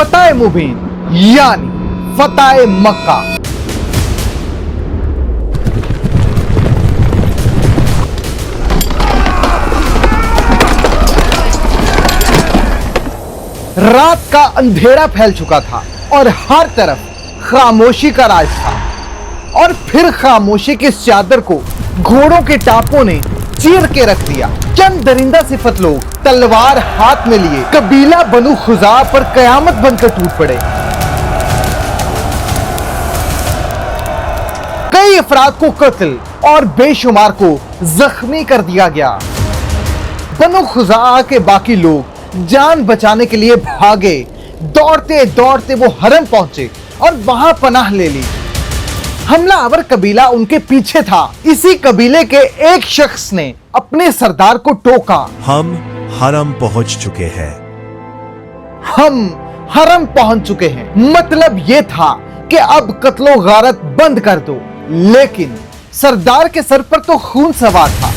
فتح مبین یعنی فتح مکہ۔ رات کا اندھیرا پھیل چکا تھا اور ہر طرف خاموشی کا راج تھا، اور پھر خاموشی کی اس چادر کو گھوڑوں کے ٹاپوں نے چیر کے رکھ دیا۔ چند درندہ صفت لوگ تلوار ہاتھ میں لیے قبیلہ بنو خزاعہ پر قیامت بن کر ٹوٹ پڑے۔ کئی افراد کو قتل اور بے شمار کو زخمی کر دیا گیا۔ بنو خزاعہ کے باقی لوگ جان بچانے کے لیے بھاگے، دوڑتے دوڑتے وہ حرم پہنچے اور وہاں پناہ لے لی۔ حملہ آور قبیلہ ان کے پیچھے تھا۔ اسی قبیلے کے ایک شخص نے اپنے سردار کو ٹوکا، ہم حرم پہنچ چکے ہیں۔ ہم حرم پہنچ چکے ہیں۔ مطلب یہ تھا کہ اب قتل و غارت بند کر دو، لیکن سردار کے سر پر تو خون سوار تھا۔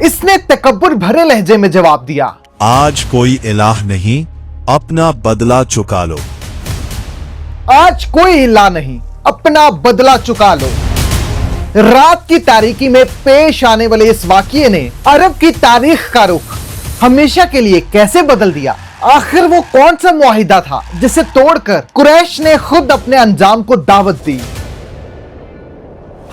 اس نے تکبر بھرے لہجے میں جواب دیا، آج کوئی الہ نہیں، اپنا بدلہ چکا لو۔ آج کوئی الہ نہیں، اپنا بدلہ چکا لو۔ رات کی تاریکی میں پیش آنے والے اس واقعے نے عرب کی تاریخ کا رخ ہمیشہ کے لیے کیسے بدل دیا؟ آخر وہ کون سا معاہدہ تھا جسے توڑ کر قریش نے خود اپنے انجام کو دعوت دی؟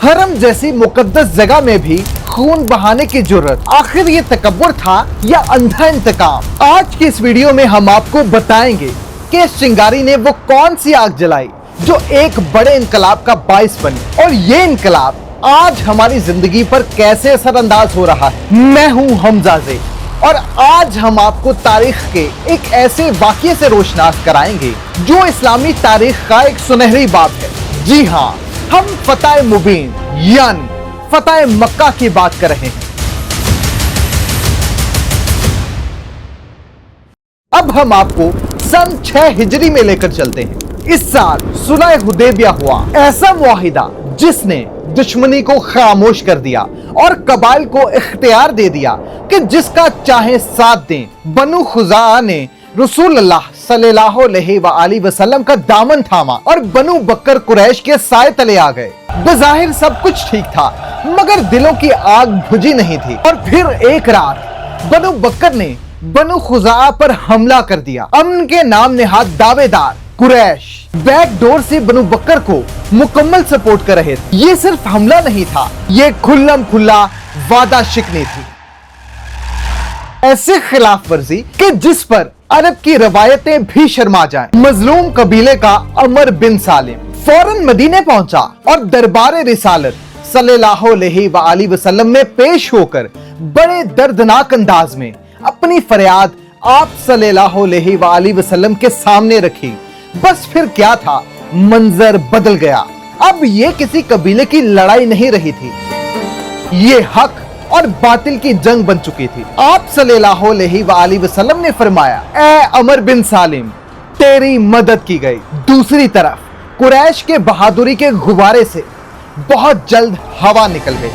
حرم جیسی مقدس جگہ میں بھی خون بہانے کی جرت، آخر یہ تکبر تھا یا اندھا انتقام؟ آج کی اس ویڈیو میں ہم آپ کو بتائیں گے کہ اس چنگاری نے وہ کون سی آگ جلائی جو ایک بڑے انقلاب کا باعث بنی، اور یہ انقلاب آج ہماری زندگی پر کیسے اثر انداز ہو رہا ہے۔ میں ہوں حمزہ زید، اور آج ہم آپ کو تاریخ کے ایک ایسے واقعے سے روشناس کرائیں گے جو اسلامی تاریخ کا ایک سنہری باب ہے۔ جی ہاں، ہم فتح مبین یعنی فتح مکہ کی بات کر رہے ہیں۔ اب ہم آپ کو سن 6 ہجری میں لے کر چلتے ہیں۔ اس سال صلح حدیبیہ ہوا، ایسا معاہدہ جس نے دشمنی کو خاموش کر دیا اور قبائل کو اختیار دے دیا کہ جس کا چاہے ساتھ دیں۔ بنو خزاعہ نے رسول اللہ صلی اللہ علیہ وآلہ وسلم کا دامن تھاما اور بنو بکر قریش کے سائے تلے آ گئے۔ بظاہر سب کچھ ٹھیک تھا، مگر دلوں کی آگ بجھی نہیں تھی۔ اور پھر ایک رات بنو بکر نے بنو خزاعہ پر حملہ کر دیا۔ امن کے نام نہاد دعوے دار قریش بیک ڈور سے بنو بکر کو مکمل سپورٹ کر رہے تھے۔ یہ صرف حملہ نہیں تھا، یہ کھلم کھلا وعدہ شکنی تھی، ایسے خلاف ورزی کہ جس پر عرب کی روایتیں بھی شرما جائیں۔ مظلوم قبیلے کا عمر بن سالم فوراً مدینے پہنچا اور دربار رسالت صلی اللہ علیہ وآلہ وسلم میں پیش ہو کر بڑے دردناک انداز میں اپنی فریاد آپ صلی اللہ علیہ وآلہ وسلم کے سامنے رکھی۔ بس پھر کیا تھا، منظر بدل گیا۔ اب یہ کسی قبیلے کی لڑائی نہیں رہی تھی، یہ حق اور باطل کی جنگ بن چکی تھی۔ آپ صلی اللہ علیہ وآلہ وسلم نے فرمایا، اے عمر بن سالم، تیری مدد کی گئی۔ دوسری طرف قریش کے بہادری کے غبارے سے بہت جلد ہوا نکل گئی۔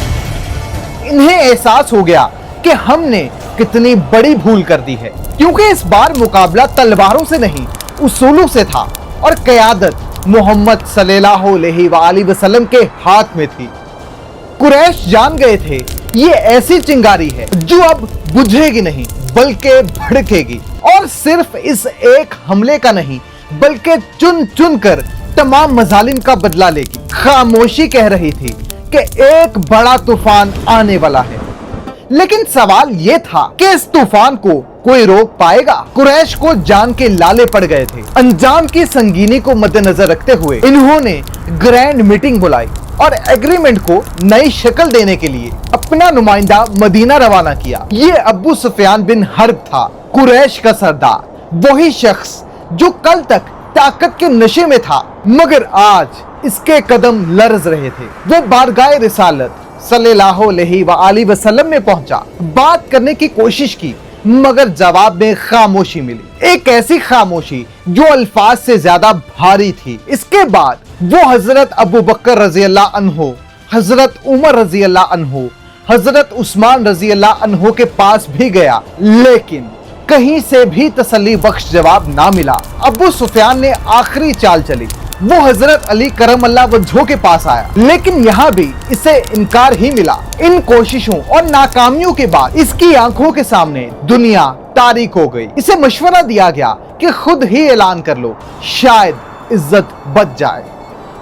انہیں احساس ہو گیا کہ ہم نے کتنی بڑی بھول کر دی ہے، کیونکہ اس بار مقابلہ تلواروں سے نہیں، اصولوں سے تھا، اور قیادت محمد صلی اللہ علیہ وآلہ وسلم کے ہاتھ میں تھی۔ قریش جان گئے تھے یہ ایسی چنگاری ہے جو اب بجھے گی نہیں بلکہ بھڑکے گی، اور صرف اس ایک حملے کا نہیں بلکہ چن چن کر تمام مظالم کا بدلہ لے گی۔ خاموشی کہہ رہی تھی کہ ایک بڑا طوفان آنے والا ہے، لیکن سوال یہ تھا کہ اس طوفان کو کوئی روک پائے گا؟ قریش کو جان کے لالے پڑ گئے تھے۔ انجام کی سنگینی کو مد نظر رکھتے ہوئے انہوں نے گرینڈ میٹنگ بلائی اور ایگریمنٹ کو نئی شکل دینے کے لیے اپنا نمائندہ مدینہ روانہ کیا۔ یہ ابو سفیان بن حرب تھا، قریش کا سردار، وہی شخص جو کل تک طاقت کے نشے میں تھا مگر آج اس کے قدم لرز رہے تھے۔ وہ بارگاہ رسالت صلی اللہ علیہ وآلہ وسلم میں پہنچا، بات کرنے کی کوشش کی مگر جواب میں خاموشی ملی، ایک ایسی خاموشی جو الفاظ سے زیادہ بھاری تھی۔ اس کے بعد وہ حضرت ابو بکر رضی اللہ عنہ، حضرت عمر رضی اللہ عنہ، हजरत उस्मान रजी अल्लाह अन्हो के पास भी गया, लेकिन कहीं से भी तसल्ली बख्श जवाब ना मिला। अबू सुफियान ने आखिरी चाल चली, वो हजरत अली करम अल्लाह वजहो के पास आया, लेकिन यहाँ भी इसे इनकार ही मिला। इन कोशिशों और नाकामियों के बाद इसकी आंखों के सामने दुनिया तारीक हो गई। इसे मशवरा दिया गया कि खुद ही ऐलान कर लो, शायद इज्जत बच जाए।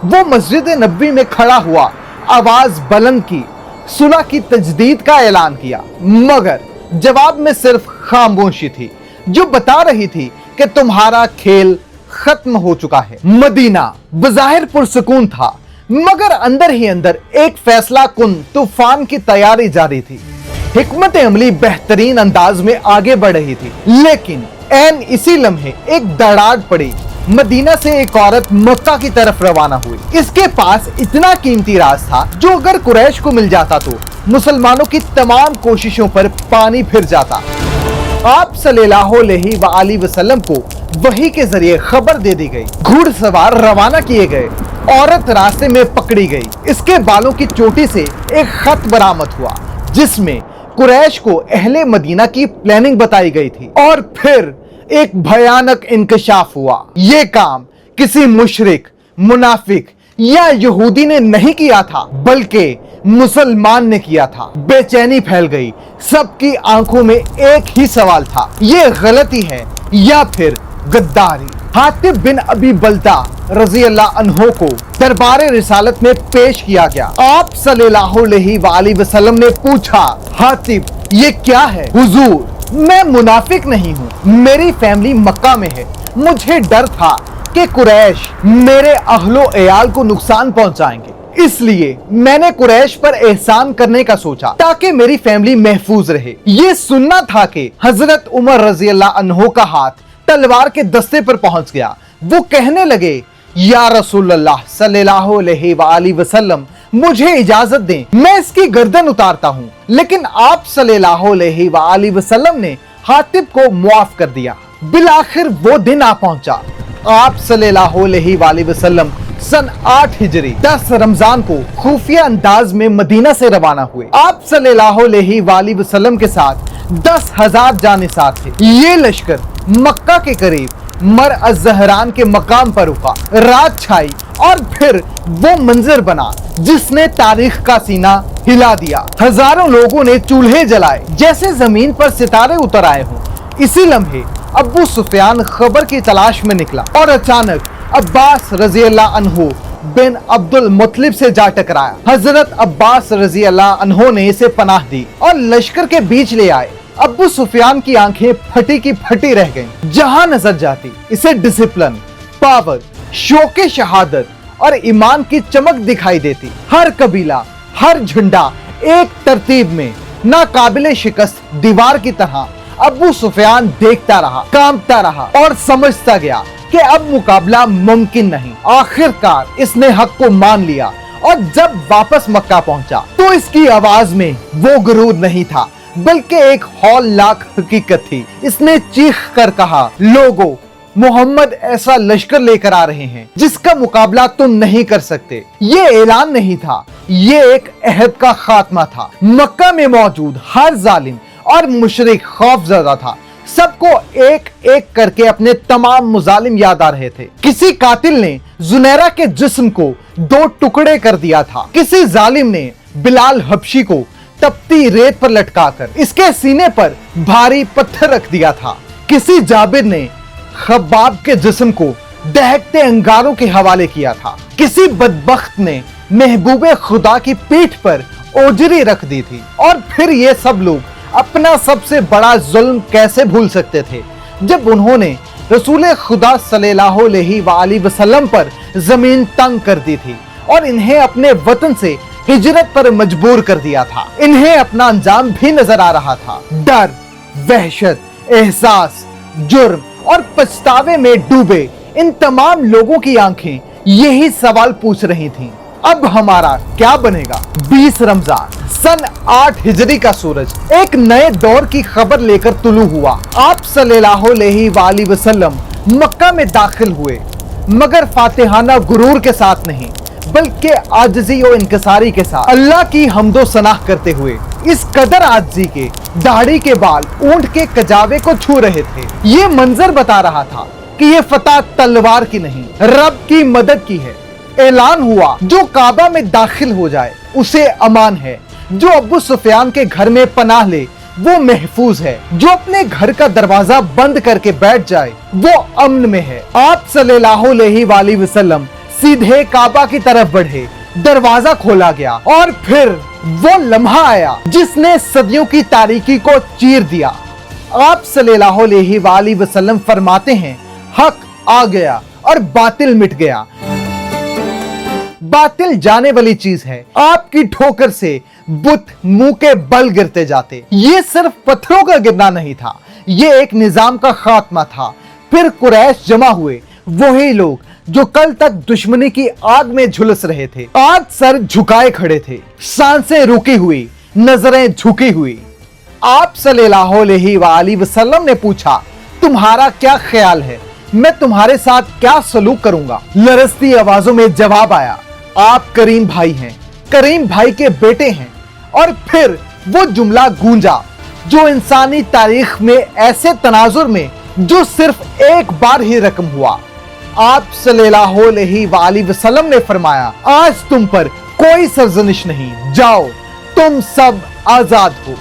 वो मस्जिद नबवी में खड़ा हुआ, आवाज बुलंद की, सुलह की तजदीद का ऐलान किया, मगर जवाब में सिर्फ खामोशी थी जो बता रही थी कि तुम्हारा खेल खत्म हो चुका है। मदीना बज़ाहिर पुरसुकून था, मगर अंदर ही अंदर एक फैसला कुन तूफान की तैयारी जारी थी। हिकमत अमली बेहतरीन अंदाज में आगे बढ़ रही थी, लेकिन ऐन इसी लम्हे एक दराड़ पड़ी। मदीना से एक औरत मक्का की तरफ रवाना हुई। इसके पास इतना कीमती राज था जो अगर कुरैश को मिल जाता तो मुसलमानों की तमाम कोशिशों पर पानी फिर जाता। आप सल्लल्लाहु अलैहि वसल्लम को वही के जरिए खबर दे दी गई। घुड़सवार रवाना किए गए, औरत रास्ते में पकड़ी गई। इसके बालों की चोटी से एक खत बरामद हुआ जिसमें कुरैश को अहले मदीना की प्लानिंग बताई गई थी। और फिर एक भयानक इंकशाफ हुआ। ये काम किसी मुशरिक, मुनाफिक या यहूदी ने नहीं किया था, बल्कि मुसलमान ने किया था। बेचैनी फैल गई। सबकी आंखों में एक ही सवाल था, ये गलती है या फिर गद्दारी। हातिब बिन अबी बल्ता रजी अल्लाह अन्हो को दरबार रिसालत में पेश किया गया। आप सल्लल्लाहु अलैहि वसल्लम ने पूछा, हातिब ये क्या है? हुजूर, मैं मुनाफिक नहीं हूँ, मेरी फैमिली मक्का में है। मुझे डर था कि कुरैश मेरे अहलो एयाल को नुकसान पहुंचाएंगे, इसलिए मैंने कुरैश पर एहसान करने का सोचा ताकि मेरी फैमिली महफूज रहे। ये सुनना था कि हजरत उमर रजी अल्लाह अन्हो का हाथ तलवार के दस्ते पर पहुंच गया। वो कहने लगे, या रसूलल्लाह सल्लल्लाहु अलैहि वसल्लम, मुझे इजाजत दें, मैं इसकी गर्दन उतारता हूँ। लेकिन आप सल्लल्लाहु अलैहि वसल्लम ने हातिब को मुआफ कर दिया। बिलाखिर वो दिन आ पहुंचा। आप सल्लल्लाहु अलैहि वसल्लम सन 8 हिजरी 10 रमजान को खुफिया अंदाज में मदीना से रवाना हुए। आप सल्लल्लाहु अलैहि वसल्लम के साथ 10,000 जानिसार थे। ये लश्कर मक्का के करीब मर अज़हरान के मकाम पर रुका। रात छाई और फिर वो मंजर बना जिसने तारीख का सीना हिला दिया। हजारों लोगों ने चूल्हे जलाए जैसे जमीन पर सितारे उतर आए हों। इसी लम्हे अबू सुफियान खबर की तलाश में निकला और अचानक अब्बास रजी अल्लाह अन्हो बिन अब्दुल मुत्तलिब से जा टकराया। हजरत अब्बास रजी अल्लाह अन्हो ने इसे पनाह दी और लश्कर के बीच ले आए। अबू सुफियान की आंखें फटी की फटी रह गईं। जहां नजर जाती इसे डिसिप्लिन, पावर, शौके शहादत और ईमान की चमक दिखाई देती। हर कबीला, हर झंडा एक तरतीब में नाकाबिले शिकस्त दीवार की तरह अबू सुफियान देखता रहा, कांपता रहा और समझता गया कि अब मुकाबला मुमकिन नहीं। आखिरकार इसने हक को मान लिया और जब वापस मक्का पहुंचा तो इसकी आवाज में वो गुरूर नहीं था, बल्कि एक हौलनाक हकीकत थी। इसने चीख कर कहा, लोगो, मोहम्मद ऐसा लश्कर लेकर आ रहे हैं जिसका मुकाबला तुम नहीं कर सकते। ये ऐलान नहीं था, ये एक अहद का खात्मा था। मक्का में मौजूद हर जालिम और मुशरिक खौफजदा था। सबको एक एक करके अपने तमाम मुजालिम याद आ रहे थे। किसी कातिल ने जुनैरा के जिस्म को 2 टुकड़े कर दिया था। किसी जालिम ने बिलाल हबशी को तपती रेत पर लटकाकर इसके सीने पर भारी पत्थर रख दिया था। किसी जाबिर ने खब्बाब के जिस्म को दहकते अंगारों के हवाले किया था। किसी बदबख्त ने महबूबे खुदा की पीठ पर ओजरी रख दी थी। और फिर ये सब लोग अपना सबसे बड़ा जुल्म कैसे भूल सकते थे जब उन्होंने रसूल खुदा सल्लल्लाहु अलैहि वसल्लम पर जमीन तंग कर दी थी और इन्हें अपने वतन से हिजरत पर मजबूर कर दिया था। इन्हें अपना अंजाम भी नजर आ रहा था। डर, वहशत, एहसास, जुर्म और पछतावे में डूबे इन तमाम लोगों की आंखें यही सवाल पूछ रही थीं, अब हमारा क्या बनेगा? 20 रमजान सन 8 हिजरी का सूरज एक नए दौर की खबर लेकर तुलू हुआ। आप सल्लल्लाहु अलैहि वसल्लम मक्का में दाखिल हुए, मगर फातिहाना गुरूर के साथ नहीं, बल्कि आजिज़ी और इनकिसारी के साथ अल्लाह की हम्दो सनाह करते हुए। इस कदर आजिज़ी के दाढ़ी के बाल ऊंट के कजावे को छू रहे थे। ये मंजर बता रहा था कि ये फतह तलवार की नहीं, रब की मदद की है। ऐलान हुआ, जो काबा में दाखिल हो जाए उसे अमान है, जो अबू सुफियान के घर में पनाह ले वो महफूज है, जो अपने घर का दरवाजा बंद करके बैठ जाए वो अमन में है। आप सल्लल्लाहु अलैहि वसल्लम सीधे काबा की तरफ बढ़े, दरवाजा खोला गया और फिर वो लम्हा आया जिसने सदियों की तारीकी को चीर दिया। आप सल्लल्लाहु अलैहि वसल्लम फरमाते हैं, हक आ गया और बातिल मिट गया। बातिल जाने वाली चीज है। आपकी ठोकर से बुत मुंह के बल गिरते जाते। ये सिर्फ पत्थरों का गिरना नहीं था, ये एक निजाम का खात्मा था। फिर कुरैश जमा हुए, वही लोग जो कल तक दुश्मनी की आग में झुलस रहे थे, आज सर झुकाए खड़े थे, सांसें रुकी हुई, नजरें झुकी हुई। आप सल्लल्लाहु अलैहि वसल्लम ने पूछा, तुम्हारा क्या ख्याल है, मैं तुम्हारे साथ क्या सलूक करूंगा? लरजती आवाजों में जवाब आया, आप करीम भाई हैं, करीम भाई के बेटे हैं। और फिर वो जुमला गूंजा जो इंसानी तारीख में ऐसे तनाजुर में जो सिर्फ एक बार ही रकम हुआ। आप सल्लल्लाहु अलैहि वसल्लम ने फरमाया, आज तुम पर कोई सरजनिश नहीं, जाओ तुम सब आजाद हो।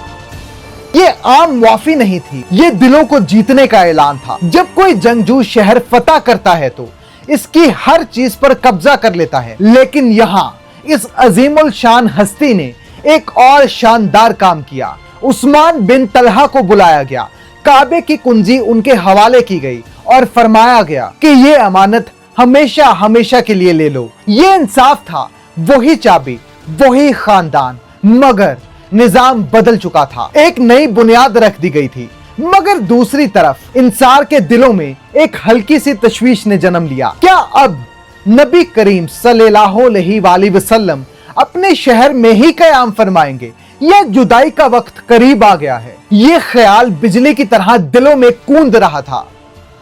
ये आम मुआफी नहीं थी, ये दिलों को जीतने का ऐलान था। जब कोई जंगजू शहर फतह करता है तो इसकी हर चीज पर कब्जा कर लेता है, लेकिन यहाँ इस अजीमुल शान हस्ती ने एक और शानदार काम किया। उस्मान बिन तलहा को बुलाया गया, काबे की कुंजी उनके हवाले की गई और फरमाया गया कि ये अमानत हमेशा हमेशा के लिए ले लो। ये इंसाफ था, वही चाबी, वही खानदान, मगर निजाम बदल चुका था। एक नई बुनियाद रख दी गई थी, मगर दूसरी तरफ इंसान के दिलों में एक हल्की सी तशवीश ने जन्म लिया। क्या अब नबी करीम सल्लल्लाहु अलैहि वसल्लम अपने शहर में ही क़याम फरमाएंगे या जुदाई का वक्त करीब आ गया है? ये ख्याल बिजली की तरह दिलों में कूंद रहा था।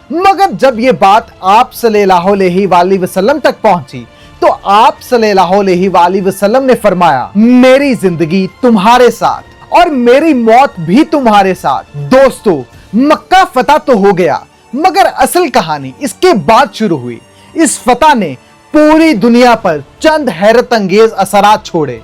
मगर जब ये बात आप सल्लल्लाहु अलैहि वसल्लम तक पहुंची तो आप सल्लल्लाहु अलैहि वसल्लम ने फरमाया, मेरी जिंदगी तुम्हारे साथ और मेरी मौत भी तुम्हारे साथ। दोस्तों, मक्का फतह तो हो गया, मगर असल कहानी इसके बाद शुरू हुई। इस फतह ने पूरी दुनिया पर चंद हैरत अंगेज असरात छोड़े।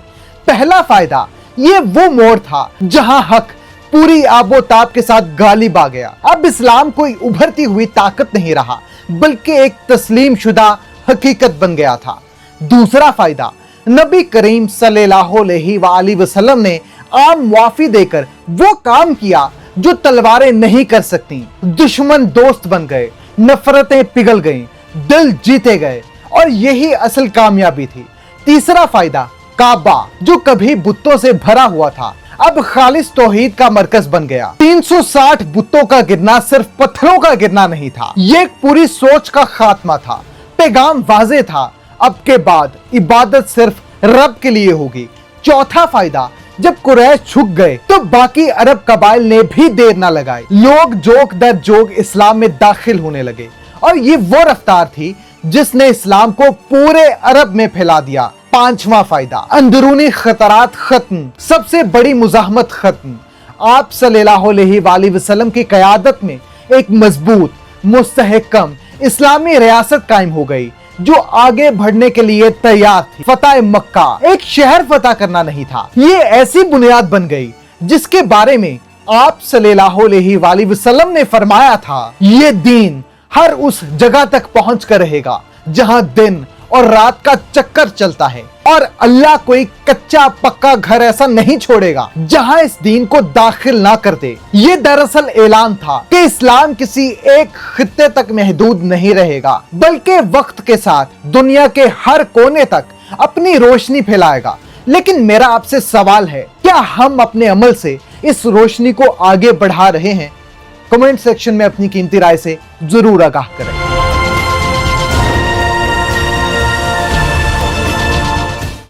पहला फायदा, ये वो मोड़ था जहां हक पूरी आबोताब के साथ गालिब आ गया। अब इस्लाम कोई उभरती हुई ताकत नहीं रहा, बल्कि एक तस्लीम शुदा हकीकत बन गया था। दूसरा फायदा, नबी करीम सल्लल्लाहु अलैहि वसल्लम ने आम मुआफी देकर वो काम किया जो तलवारें नहीं कर सकती। दुश्मन दोस्त बन गए, नफरतें पिघल गईं, दिल जीते गए, और यही असल कामयाबी थी। तीसरा फायदा, काबा जो कभी बुतों से भरा हुआ था अब खालिस तौहीद का मरकज बन गया। 360 बुतों का गिरना सिर्फ पत्थरों का गिरना नहीं था, ये एक पूरी सोच का खात्मा था। पैगाम वाज़े था, अब के बाद इबादत सिर्फ रब के लिए होगी। चौथा फायदा, जब कुरैश झुक गए तो बाकी अरब कबाइल ने भी देर न लगाई। लोग जोक दर जोक इस्लाम में दाखिल होने लगे और ये वो रफ्तार थी जिसने इस्लाम को पूरे अरब में फैला दिया। पांचवा फायदा, अंदरूनी खतरात खत्म, सबसे बड़ी मुजाहमत खत्म। आप सल्लल्लाहु अलैहि वसल्लम की क़यादत में एक मजबूत मुस्तहकम इस्लामी रियासत कायम हो गई जो आगे बढ़ने के लिए तैयार थी। फतह मक्का एक शहर फतह करना नहीं था, ये ऐसी बुनियाद बन गई जिसके बारे में आप सल्लल्लाहु अलैहि वसल्लम ने फरमाया था, ये दीन हर उस जगह तक पहुंच कर रहेगा जहां दिन और रात का चक्कर चलता है, और अल्लाह कोई कच्चा पक्का घर ऐसा नहीं छोड़ेगा जहां इस दीन को दाखिल ना कर दे। ये दरअसल ऐलान था कि इस्लाम किसी एक खित्ते तक महदूद नहीं रहेगा, बल्कि वक्त के साथ दुनिया के हर कोने तक अपनी रोशनी फैलाएगा। लेकिन मेरा आपसे सवाल है, क्या हम अपने अमल से इस रोशनी को आगे बढ़ा रहे हैं? कमेंट सेक्शन में अपनी कीमती राय से जरूर आगाह करें।